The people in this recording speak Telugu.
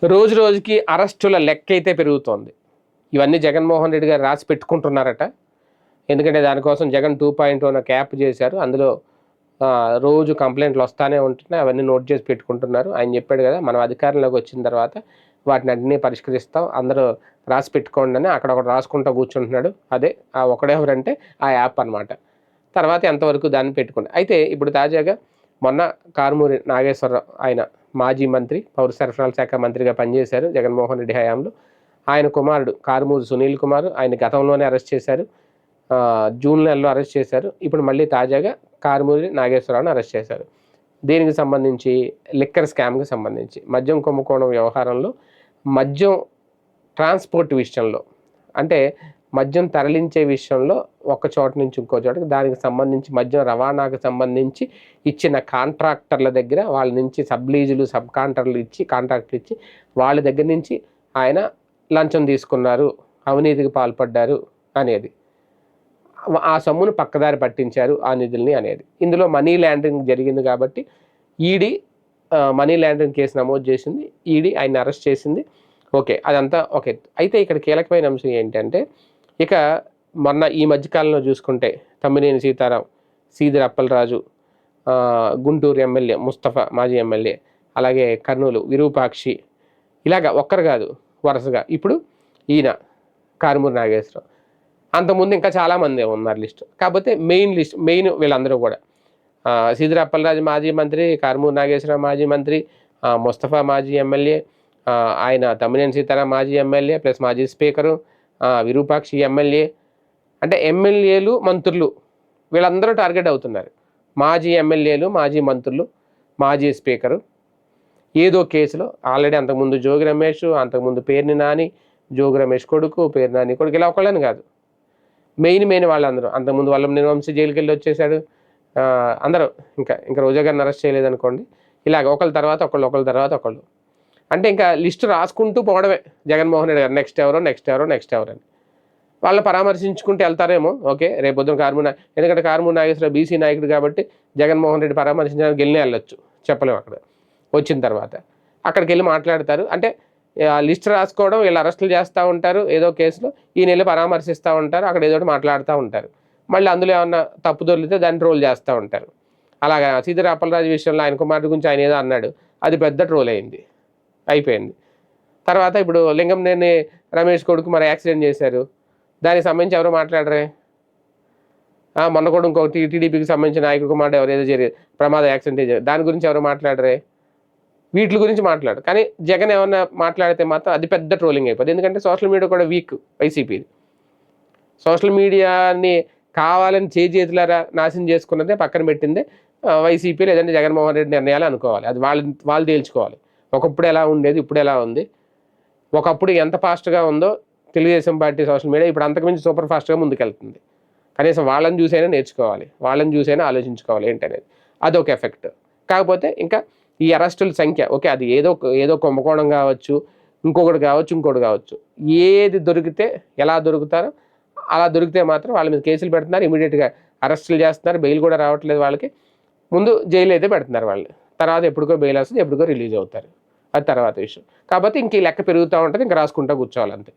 రోజు రోజుకి అరెస్టుల లెక్క అయితే పెరుగుతోంది. ఇవన్నీ జగన్మోహన్ రెడ్డి గారు రాసి పెట్టుకుంటున్నారట. ఎందుకంటే దానికోసం జగన్ 2.0 అనే క్యాప్ చేశారు. అందులో రోజు కంప్లైంట్లు వస్తానే ఉంటున్నాయి. అవన్నీ నోట్ చేసి పెట్టుకుంటున్నారు. ఆయన చెప్పాడు కదా, మనం అధికారంలోకి వచ్చిన తర్వాత వాటిని అన్నీ పరిష్కరిస్తాం, అందరూ రాసి పెట్టుకోండి అని అక్కడ ఒకటి రాసుకుంటూ కూర్చుంటున్నాడు. అదే ఆ ఒకడెవరంటే ఆ యాప్ అనమాట. తర్వాత ఎంతవరకు దాన్ని పెట్టుకోండి. అయితే ఇప్పుడు తాజాగా మొన్న కారుమూరి నాగేశ్వరరావు, ఆయన మాజీ మంత్రి, పౌర సరఫరాల శాఖ మంత్రిగా పనిచేశారు జగన్మోహన్ రెడ్డి హయాంలో. ఆయన కుమారుడు కారుమూరి సునీల్ కుమార్, ఆయన గతంలోనే అరెస్ట్ చేశారు. జూన్ నెలలో అరెస్ట్ చేశారు. ఇప్పుడు మళ్ళీ తాజాగా కారుమూరి నాగేశ్వరరావుని అరెస్ట్ చేశారు. దీనికి సంబంధించి లిక్కర్ స్కామ్కి సంబంధించి మద్యం కుంభకోణం వ్యవహారంలో మద్యం ట్రాన్స్పోర్ట్ విషయంలో, అంటే మద్యం తరలించే విషయంలో ఒక చోట నుంచి ఇంకో చోటకి దానికి సంబంధించి మద్యం రవాణాకు సంబంధించి ఇచ్చిన కాంట్రాక్టర్ల దగ్గర వాళ్ళ నుంచి సబ్లీజులు సబ్ కాంట్రాక్టర్లు ఇచ్చి వాళ్ళ దగ్గర నుంచి ఆయన లంచం తీసుకున్నారు, అవినీతికి పాల్పడ్డారు అనేది, ఆ సొమ్మును పక్కదారి పట్టించారు ఆ నిధుల్ని అనేది. ఇందులో మనీ లాండరింగ్ జరిగింది కాబట్టి ఈడీ మనీ లాండరింగ్ కేసు నమోదు చేసింది. ఈడీ ఆయన అరెస్ట్ చేసింది. ఓకే, అదంతా ఓకే. అయితే ఇక్కడ కీలకమైన అంశం ఏంటంటే, ఇక మొన్న ఈ మధ్యకాలంలో చూసుకుంటే తమ్మినేని సీతారాం, సీదిరి అప్పలరాజు, గుంటూరు ఎమ్మెల్యే ముస్తఫా మాజీ ఎమ్మెల్యే, అలాగే కర్నూలు విరూపాక్షి, ఇలాగ ఒక్కరు కాదు వరుసగా ఇప్పుడు ఈయన కారుమూరి నాగేశ్వరరావు, అంతకుముందు ఇంకా చాలామంది ఉన్నారు లిస్టు. కాకపోతే మెయిన్ వీళ్ళందరూ కూడా సీదిరి అప్పలరాజు మాజీ మంత్రి, కారుమూరి నాగేశ్వరరావు మాజీ మంత్రి, ముస్తఫా మాజీ ఎమ్మెల్యే, ఆయన తమ్మినేని సీతారాం మాజీ ఎమ్మెల్యే ప్లస్ మాజీ స్పీకరు, విరూపాక్షి ఎమ్మెల్యే, అంటే ఎమ్మెల్యేలు మంత్రులు వీళ్ళందరూ టార్గెట్ అవుతున్నారు. మాజీ ఎమ్మెల్యేలు, మాజీ మంత్రులు, మాజీ స్పీకరు ఏదో కేసులో ఆల్రెడీ అంతకుముందు జోగి రమేష్, అంతకుముందు పేర్ని నాని, జోగి రమేష్ కొడుకు, పేర్ని నాని కొడుకు, ఇలా ఒకళ్ళని కాదు, మెయిన్ వాళ్ళందరూ. అంతకుముందు వల్లంనేని వంశీ జైలుకి వెళ్ళి వచ్చేసాడు. అందరూ ఇంకా రోజా గారిని అరెస్ట్ చేయలేదనుకోండి, ఇలాగ ఒకళ్ళ తర్వాత ఒకళ్ళు. అంటే ఇంకా లిస్టు రాసుకుంటూ పోవడమే జగన్మోహన్ రెడ్డి గారు, నెక్స్ట్ ఎవరో అని. వాళ్ళు పరామర్శించుకుంటూ వెళ్తారేమో. ఓకే, రేపొద్దున ఎందుకంటే కారుమూరి నాగేశ్వరరావు బీసీ నాయకుడు కాబట్టి జగన్మోహన్ రెడ్డి పరామర్శించడానికి వెళ్ళి వెళ్ళొచ్చు, చెప్పలేము. అక్కడ వచ్చిన తర్వాత అక్కడికి వెళ్ళి మాట్లాడతారు. అంటే లిస్ట్ రాసుకోవడం, వీళ్ళు అరెస్టులు చేస్తూ ఉంటారు ఏదో కేసులో, ఈయన వెళ్ళి పరామర్శిస్తూ ఉంటారు, అక్కడ ఏదో మాట్లాడుతూ ఉంటారు. మళ్ళీ అందులో ఏమన్నా తప్పు దొరికితే దాన్ని ట్రోల్ చేస్తూ ఉంటారు. అలాగా సీదిరి అప్పలరాజు విషయంలో ఆయన కుమారుడు గురించి ఆయన ఏదో అన్నాడు, అది పెద్ద ట్రోల్ అయిపోయింది. తర్వాత ఇప్పుడు లింగంనేని రమేష్ కొడుకు మరి యాక్సిడెంట్ చేశారు, దానికి సంబంధించి ఎవరు మాట్లాడరే. మొన్న కూడా ఇంకో టీడీపీకి సంబంధించిన నాయకుడు కుమారుడు ఎవరేదో ప్రమాద యాక్సిడెంట్ చేశారు, దాని గురించి ఎవరు మాట్లాడరే. వీటి గురించి మాట్లాడు, కానీ జగన్ ఏమన్నా మాట్లాడితే మాత్రం అది పెద్ద ట్రోలింగ్ అయిపోతుంది. ఎందుకంటే సోషల్ మీడియా కూడా వీక్ వైసీపీది. సోషల్ మీడియాని కావాలని చేతులారా నాశనం చేసుకున్నదే, పక్కన పెట్టిందే వైసీపీ లేదంటే జగన్మోహన్ రెడ్డి నిర్ణయాలు అనుకోవాలి. అది వాళ్ళు తేల్చుకోవాలి. ఒకప్పుడు ఎలా ఉండేది, ఇప్పుడు ఎలా ఉంది. ఒకప్పుడు ఎంత ఫాస్ట్గా ఉందో తెలుగుదేశం పార్టీ సోషల్ మీడియా, ఇప్పుడు అంతకుమించి సూపర్ ఫాస్ట్గా ముందుకెళ్తుంది. కనీసం వాళ్ళని చూసైనా నేర్చుకోవాలి, వాళ్ళని చూసైనా ఆలోచించుకోవాలి ఏంటనేది. అదొక ఎఫెక్ట్. కాకపోతే ఇంకా ఈ అరెస్టుల సంఖ్య, ఓకే, అది ఏదో కుంభకోణం కావచ్చు, ఇంకొకటి కావచ్చు, ఏది దొరికితే ఎలా దొరుకుతారో అలా దొరికితే మాత్రం వాళ్ళ మీద కేసులు పెడుతున్నారు, ఇమీడియట్గా అరెస్టులు చేస్తున్నారు, బెయిల్ కూడా రావట్లేదు వాళ్ళకి. ముందు జైలు అయితే పెడుతున్నారు వాళ్ళు, తర్వాత ఎప్పుడుకో బెయిల్ వస్తుంది, ఎప్పుడుకో రిలీజ్ అవుతారు, అది తర్వాత విషయం. కాకపోతే ఇంక ఈ లెక్క పెరుగుతూ ఉంటుంది, ఇంకా రాసుకుంటూ కూర్చోవాలంతే.